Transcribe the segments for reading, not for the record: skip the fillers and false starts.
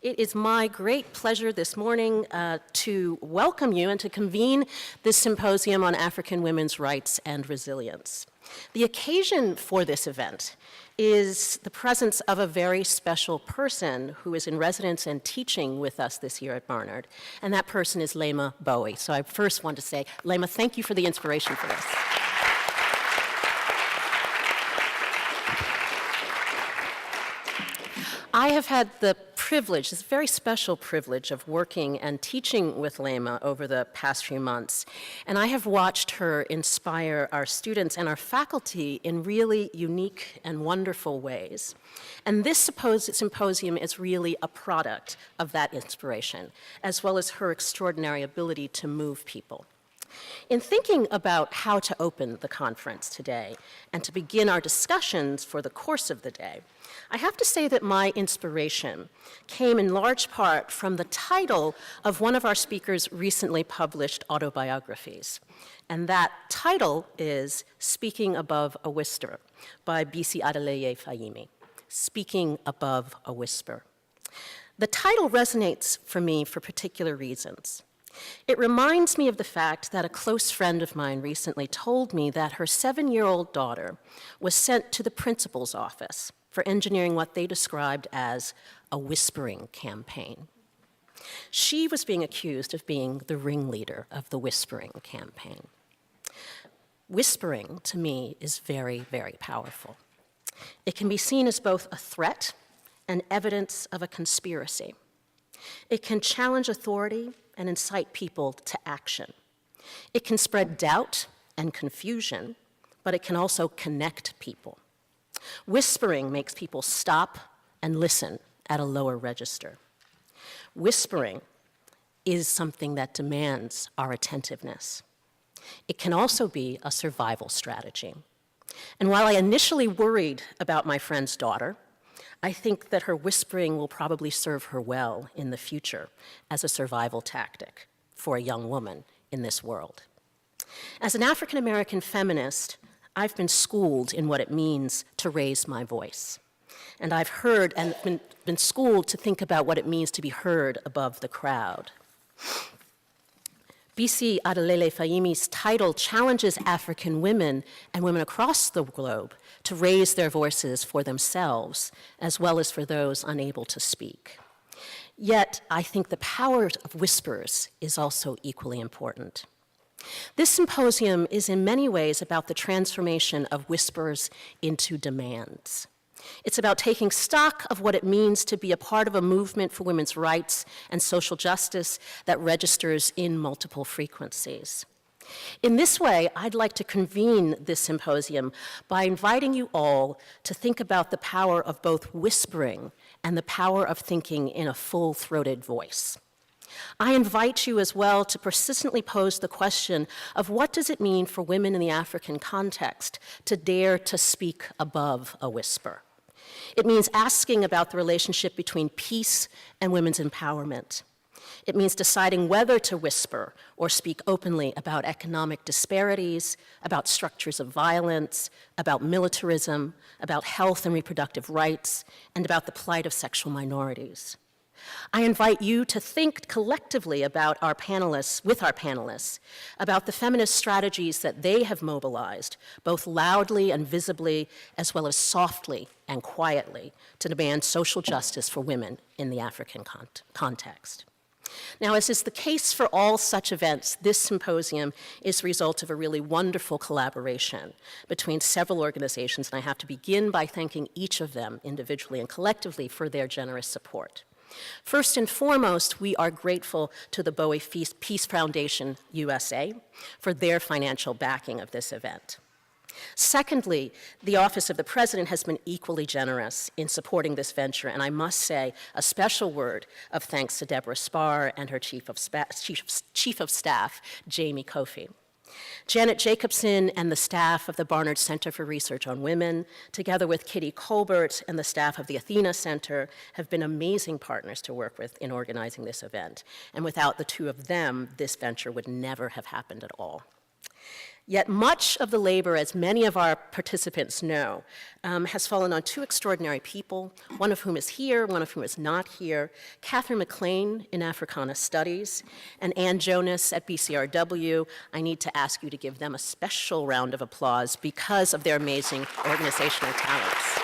It is my great pleasure this morning to welcome you and to convene this symposium on African women's rights and resilience. The occasion for this event is the presence of a very special person who is in residence and teaching with us this year at Barnard, and that person is Leymah Gbowee. So I first want to say, Leymah, thank you for the inspiration for this. I have had the privilege, this very special privilege of working and teaching with Leymah over the past few months, and I have watched her inspire our students and our faculty in really unique and wonderful ways. And this symposium is really a product of that inspiration, as well as her extraordinary ability to move people. In thinking about how to open the conference today and to begin our discussions for the course of the day, I have to say that my inspiration came in large part from the title of one of our speakers' recently published autobiographies. And that title is Speaking Above a Whisper by Bisi Adeleye-Fayemi, Speaking Above a Whisper. The title resonates for me for particular reasons. It reminds me of the fact that a close friend of mine recently told me that her 7-year-old daughter was sent to the principal's office for engineering what they described as a whispering campaign. She was being accused of being the ringleader of the whispering campaign. Whispering, to me, is very, very powerful. It can be seen as both a threat and evidence of a conspiracy. It can challenge authority and incite people to action. It can spread doubt and confusion, but it can also connect people. Whispering makes people stop and listen at a lower register. Whispering is something that demands our attentiveness. It can also be a survival strategy. And while I initially worried about my friend's daughter, I think that her whispering will probably serve her well in the future as a survival tactic for a young woman in this world. As an African-American feminist, I've been schooled in what it means to raise my voice. And I've heard and been schooled to think about what it means to be heard above the crowd. Bisi Adeleye-Fayemi's title challenges African women and women across the globe to raise their voices for themselves, as well as for those unable to speak. Yet, I think the power of whispers is also equally important. This symposium is in many ways about the transformation of whispers into demands. It's about taking stock of what it means to be a part of a movement for women's rights and social justice that registers in multiple frequencies. In this way, I'd like to convene this symposium by inviting you all to think about the power of both whispering and the power of thinking in a full-throated voice. I invite you as well to persistently pose the question of what does it mean for women in the African context to dare to speak above a whisper? It means asking about the relationship between peace and women's empowerment. It means deciding whether to whisper or speak openly about economic disparities, about structures of violence, about militarism, about health and reproductive rights, and about the plight of sexual minorities. I invite you to think collectively about our panelists, about the feminist strategies that they have mobilized, both loudly and visibly, as well as softly and quietly, to demand social justice for women in the African context. Now, as is the case for all such events, this symposium is the result of a really wonderful collaboration between several organizations, and I have to begin by thanking each of them individually and collectively for their generous support. First and foremost, we are grateful to the Gbowee Peace Foundation USA for their financial backing of this event. Secondly, the Office of the President has been equally generous in supporting this venture, and I must say a special word of thanks to Debora Spar and her Chief of Staff, Jamie Kofi. Janet Jacobson and the staff of the Barnard Center for Research on Women, together with Kitty Colbert and the staff of the Athena Center, have been amazing partners to work with in organizing this event. And without the two of them, this venture would never have happened at all. Yet much of the labor, as many of our participants know, has fallen on two extraordinary people, one of whom is here, one of whom is not here, Catherine McLean in Africana Studies, and Ann Jonas at BCRW. I need to ask you to give them a special round of applause because of their amazing organizational talents.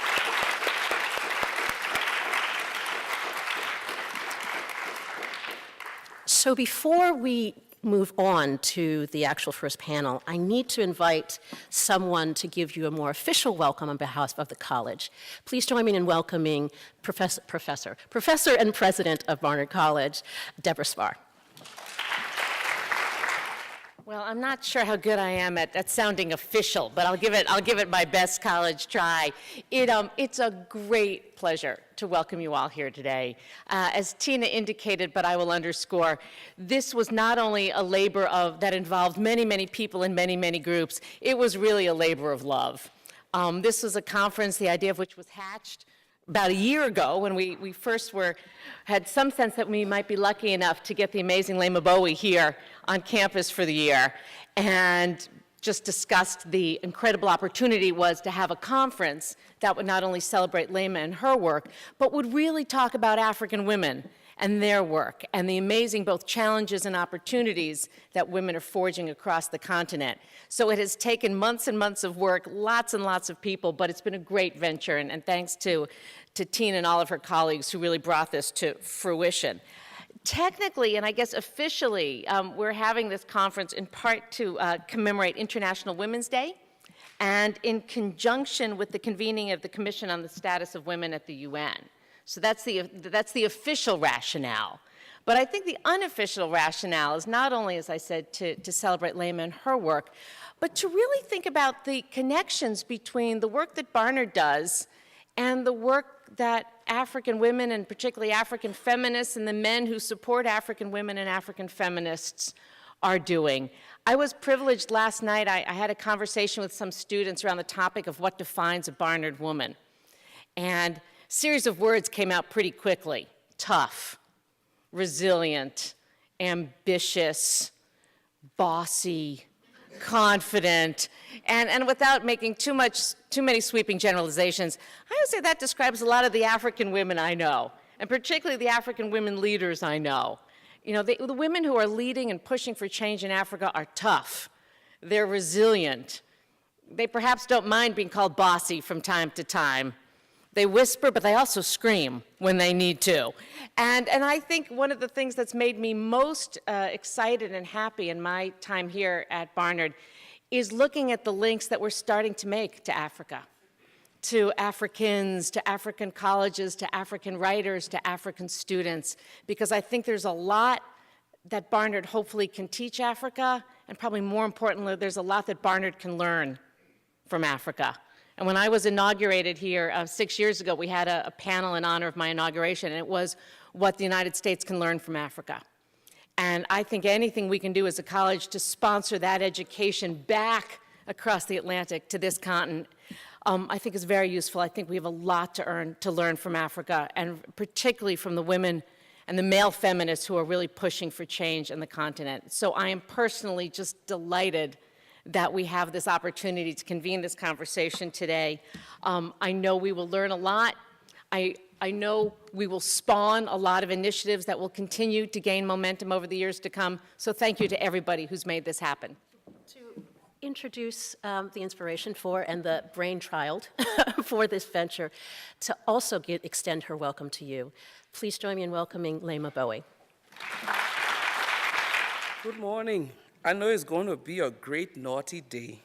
So before we move on to the actual first panel, I need to invite someone to give you a more official welcome on behalf of the college. Please join me in welcoming Professor and President of Barnard College, Debora Spar. Well, I'm not sure how good I am at sounding official, but I'll give it my best college try. It's a great pleasure to welcome you all here today. As Tina indicated, but I will underscore, this was not only a labor that involved many, many people in many, many groups, it was really a labor of love. This was a conference, the idea of which was hatched about a year ago when we first had some sense that we might be lucky enough to get the amazing Leymah Gbowee here on campus for the year, and just discussed the incredible opportunity was to have a conference that would not only celebrate Leymah and her work, but would really talk about African women and their work and the amazing both challenges and opportunities that women are forging across the continent. So it has taken months and months of work, lots and lots of people, but it's been a great venture, and thanks to Tina and all of her colleagues who really brought this to fruition. Technically, and I guess officially, we're having this conference in part to commemorate International Women's Day, and in conjunction with the convening of the Commission on the Status of Women at the UN. So that's the official rationale. But I think the unofficial rationale is not only, as I said, to celebrate Leymah and her work, but to really think about the connections between the work that Barnard does and the work that African women, and particularly African feminists and the men who support African women and African feminists are doing. I was privileged last night, I had a conversation with some students around the topic of what defines a Barnard woman. And series of words came out pretty quickly: tough, resilient, ambitious, bossy, confident, and without making too many sweeping generalizations, I would say that describes a lot of the African women I know, and particularly the African women leaders I know. You know, the women who are leading and pushing for change in Africa are tough, they're resilient, they perhaps don't mind being called bossy from time to time. They whisper, but they also scream when they need to. And I think one of the things that's made me most excited and happy in my time here at Barnard is looking at the links that we're starting to make to Africa, to Africans, to African colleges, to African writers, to African students, because I think there's a lot that Barnard hopefully can teach Africa, and probably more importantly, there's a lot that Barnard can learn from Africa. And when I was inaugurated here 6 years ago, we had a panel in honor of my inauguration, and it was what the United States can learn from Africa. And I think anything we can do as a college to sponsor that education back across the Atlantic to this continent, I think is very useful. I think we have a lot to learn from Africa, and particularly from the women and the male feminists who are really pushing for change in the continent. So I am personally just delighted that we have this opportunity to convene this conversation today. I know we will learn a lot. I know we will spawn a lot of initiatives that will continue to gain momentum over the years to come. So thank you to everybody who's made this happen. To introduce the inspiration for and the brainchild for this venture, to also extend her welcome to you, please join me in welcoming Leymah Gbowee. Good morning. I know it's going to be a great naughty day.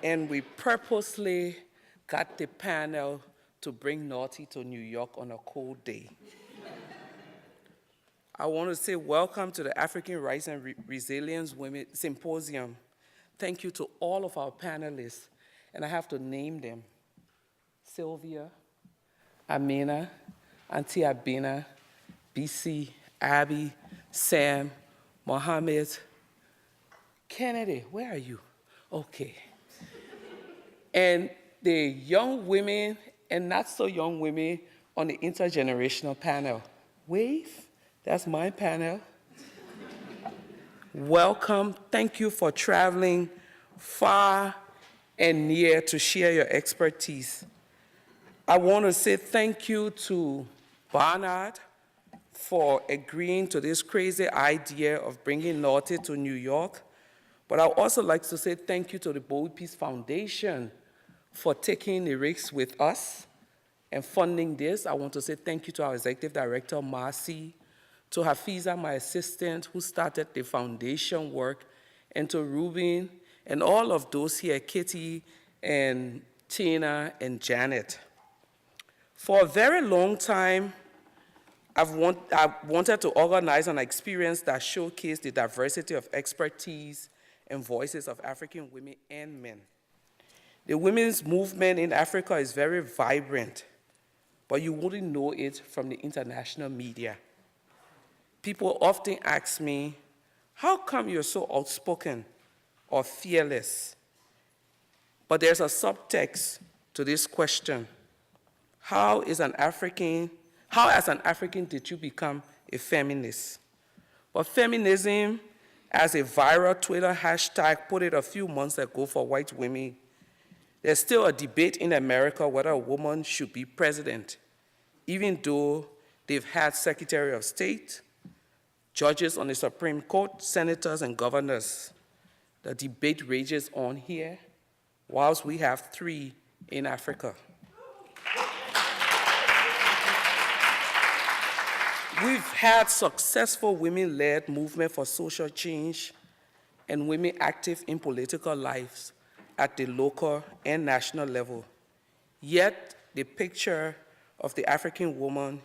And we purposely got the panel to bring naughty to New York on a cold day. I want to say welcome to the African Rights and Resilience Women Symposium. Thank you to all of our panelists, and I have to name them: Sylvia, Amina, Auntie Abina, BC, Abby, Sam, Mohammed, Kennedy, where are you? Okay. And the young women and not so young women on the intergenerational panel. Wave, that's my panel. welcome. Thank you for traveling far and near to share your expertise. I want to say thank you to Barnard for agreeing to this crazy idea of bringing Naughty to New York. But I would also like to say thank you to the Gbowee Peace Foundation for taking the risk with us and funding this. I want to say thank you to our Executive Director, Marcy, to Hafiza, my assistant, who started the foundation work, and to Ruben, and all of those here, Kitty and Tina and Janet. For a very long time, I've wanted to organize an experience that showcased the diversity of expertise and voices of African women and men. The women's movement in Africa is very vibrant, but you wouldn't know it from the international media. People often ask me, how come you're so outspoken or fearless? But there's a subtext to this question. How as an African did you become a feminist? But feminism, as a viral Twitter hashtag put it a few months ago for white women, there's still a debate in America whether a woman should be president, even though they've had Secretary of State, judges on the Supreme Court, senators, and governors. The debate rages on here, whilst we have 3 in Africa. We've had successful women-led movement for social change and women active in political lives at the local and national level. Yet, the picture of the African woman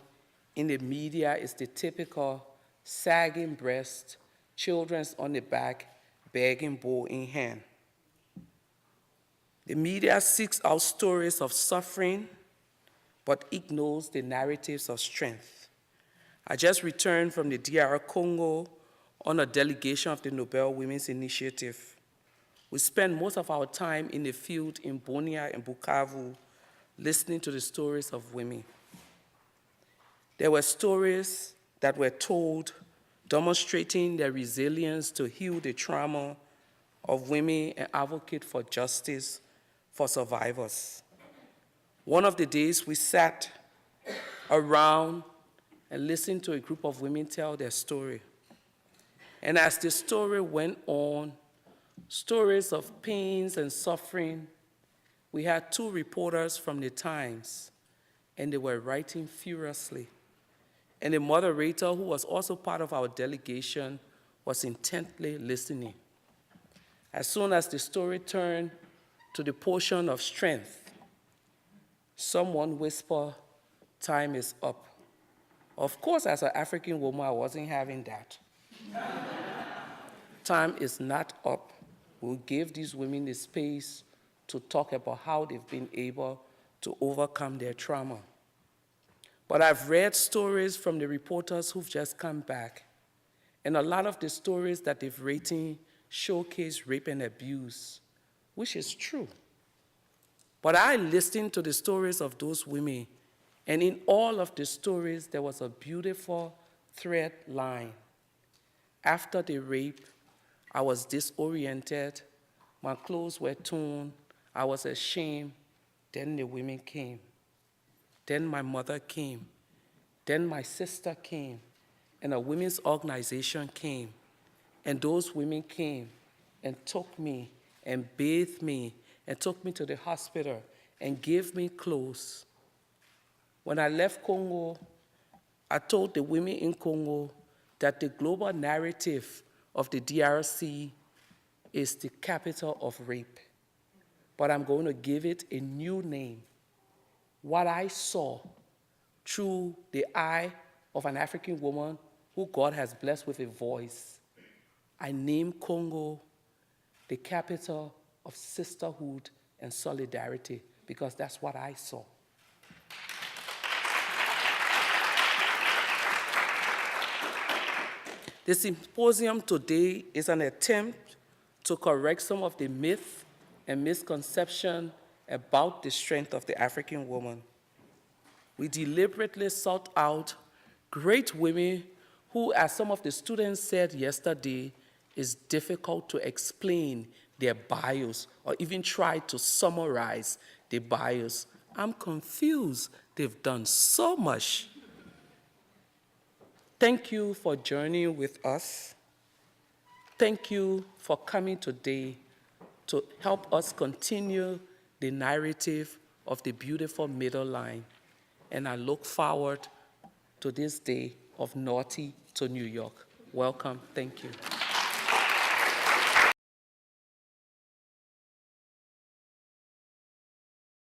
in the media is the typical sagging breast, children's on the back, begging bowl in hand. The media seeks out stories of suffering, but ignores the narratives of strength. I just returned from the DR Congo on a delegation of the Nobel Women's Initiative. We spent most of our time in the field in Bunia and Bukavu, listening to the stories of women. There were stories that were told demonstrating their resilience to heal the trauma of women and advocate for justice for survivors. One of the days we sat around and listened to a group of women tell their story. And as the story went on, stories of pains and suffering, we had 2 reporters from the Times, and they were writing furiously. And the moderator, who was also part of our delegation, was intently listening. As soon as the story turned to the portion of strength, someone whispered, "Time is up." Of course, as an African woman, I wasn't having that. Time is not up. We'll give these women the space to talk about how they've been able to overcome their trauma. But I've read stories from the reporters who've just come back, and a lot of the stories that they've written showcase rape and abuse, which is true. But I listened to the stories of those women, and in all of the stories, there was a beautiful thread line. After the rape, I was disoriented, my clothes were torn, I was ashamed. Then the women came. Then my mother came. Then my sister came, and a women's organization came. And those women came and took me and bathed me and took me to the hospital and gave me clothes. When I left Congo, I told the women in Congo that the global narrative of the DRC is the capital of rape. But I'm going to give it a new name. What I saw through the eye of an African woman who God has blessed with a voice, I named Congo the capital of sisterhood and solidarity, because that's what I saw. The symposium today is an attempt to correct some of the myths and misconceptions about the strength of the African woman. We deliberately sought out great women who, as some of the students said yesterday, it's difficult to explain their bios or even try to summarize the bios. I'm confused. They've done so much. Thank you for journeying with us. Thank you for coming today to help us continue the narrative of the beautiful middle line. And I look forward to this day of Naughty to New York. Welcome. Thank you.